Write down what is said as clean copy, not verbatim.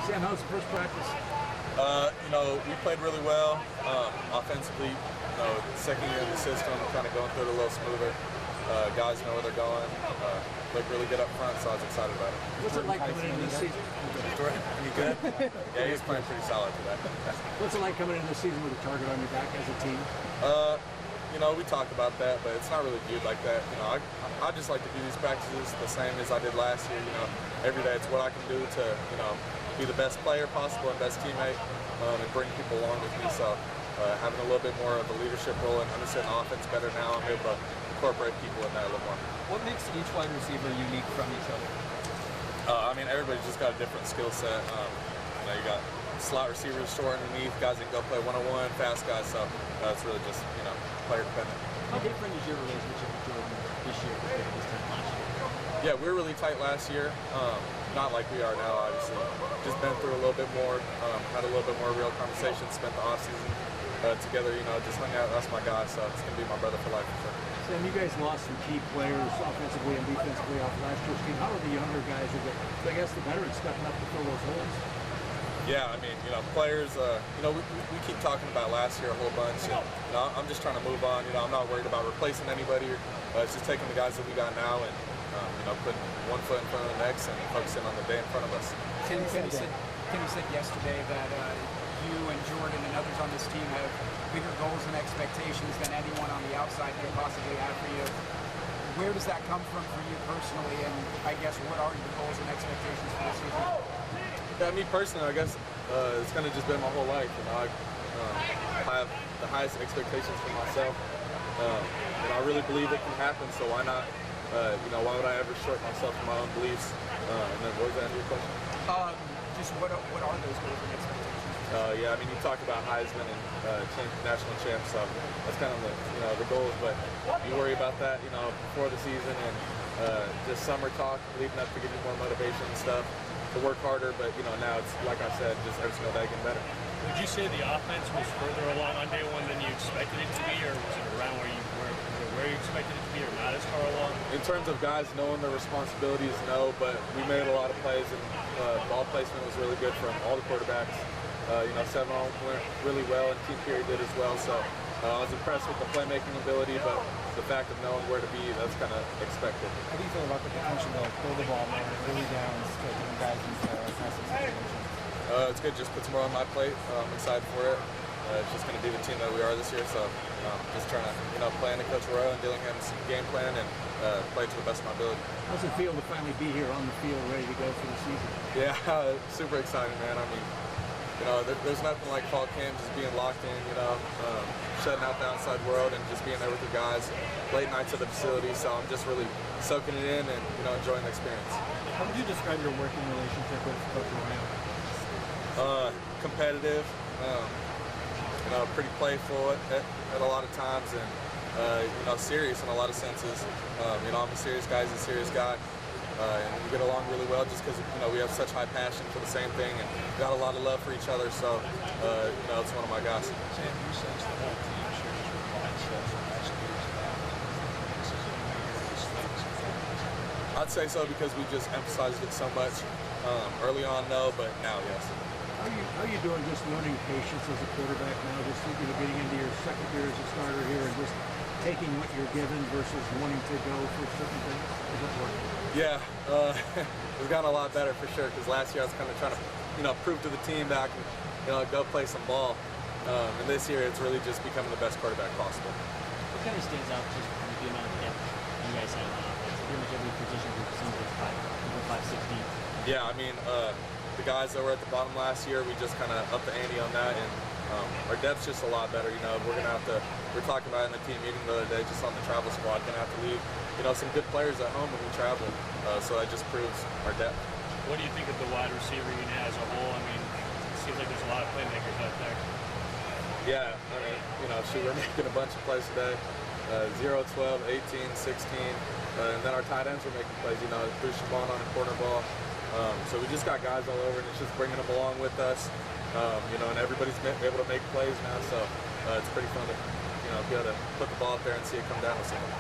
Sam, how was the first practice? We played really well offensively. Second year in the system, kind of going through it a little smoother. Guys know where they're going. Look really good up front, so I was excited about it. What's it like coming into the season? You good? Yeah, he's playing pretty solid today. What's it like coming into the season with a target on your back as a team? We talk about that, but it's not really viewed like that. I just like to do these practices the same as I did last year. Every day it's what I can do to, be the best player possible and best teammate, and bring people along with me. So having a little bit more of a leadership role and understanding the offense better now, I'm able to incorporate people in that a little more. What makes each wide receiver unique from each other? Everybody's just got a different skill set. You got slot receivers short underneath, guys that can go play one-on-one, fast guys, so it's really just, player dependent. How different is your relationship with Jordan this year compared to this time last year? Yeah, we were really tight last year. Not like we are now, obviously. Just been through a little bit more, had a little bit more real conversation, spent the offseason together, just hung out. That's my guy, so it's going to be my brother for life for sure. Sam, you guys lost some key players offensively and defensively off last year's team. How are the younger guys, the veterans stepping up to fill those holes? Yeah, players, we keep talking about last year a whole bunch. I'm just trying to move on. I'm not worried about replacing anybody. It's just taking the guys that we got now and, putting one foot in front of the next and focusing on the day in front of us. Kenny said yesterday that you and Jordan and others on this team have bigger goals and expectations than anyone on the outside could possibly have for you. Where does that come from for you personally, and I guess what are your goals and expectations for this season? Yeah, me personally, I guess it's kind of just been my whole life. I have the highest expectations for myself. I really believe it can happen, so why not? Why would I ever short myself from my own beliefs? And then what was the end of your question? Just what are those goals and expectations? You talk about Heisman and national champs, so that's kind of the goals. But you worry about that, before the season and just summer talk leading up to give you more motivation and stuff to work harder. But now it's like I said, just every single day getting better. Would you say the offense was further along on day one than you expected it to be, or was it around where you expected it to be, or not as far along? In terms of guys knowing their responsibilities, no, but we made a lot of plays, and ball placement was really good from all the quarterbacks. 7-on went really well, and team period did as well. So I was impressed with the playmaking ability, but the fact of knowing where to be, that's kind of expected. How do you feel about the potential to throw the ball more early downs to getting guys into passing situations? It's good, just puts more on my plate. I'm excited for it. It's just going to be the team that we are this year, so just trying to play into Coach Arroyo and Dillingham's game plan and play to the best of my ability. How's it feel to finally be here on the field, ready to go for the season? Yeah, super exciting, man. There's nothing like fall camp, just being locked in, shutting out the outside world and just being there with the guys. Late nights at the facility, so I'm just really soaking it in and enjoying the experience. How would you describe your working relationship with Coach Arroyo? Competitive, pretty playful at a lot of times, and serious in a lot of senses. I'm a serious guy, he's a serious guy. And we get along really well just because we have such high passion for the same thing and got a lot of love for each other. So it's one of my guys. Sam, you sense the whole team shares your mindset from last year's things. I'd say so because we just emphasized it so much. Early on, no, but now, yes. How are you doing just learning patience as a quarterback now, just getting into your second year as a starter here and just taking what you're given versus wanting to go for certain things? Is that working? Yeah, it's gotten a lot better for sure because last year I was kind of trying to, prove to the team that I can, go play some ball. And this year it's really just becoming the best quarterback possible. What kind of stands out just from the amount of depth you guys have on offense? Pretty much every position group seems like 5, 6 deep. Yeah, the guys that were at the bottom last year, we just kind of upped the ante on that, and our depth's just a lot better. We're talking about it in the team meeting the other day, just on the travel squad, gonna have to leave, some good players at home when we travel. So that just proves our depth. What do you think of the wide receiver unit as a whole? It seems like there's a lot of playmakers out there. Yeah, we're making a bunch of plays today. 0, 12, 18, 16, and then our tight ends are making plays. Through Shabon on a corner ball. So we just got guys all over, and it's just bringing them along with us. And everybody's able to make plays now, so it's pretty fun to be able to put the ball out there and see it come down with someone.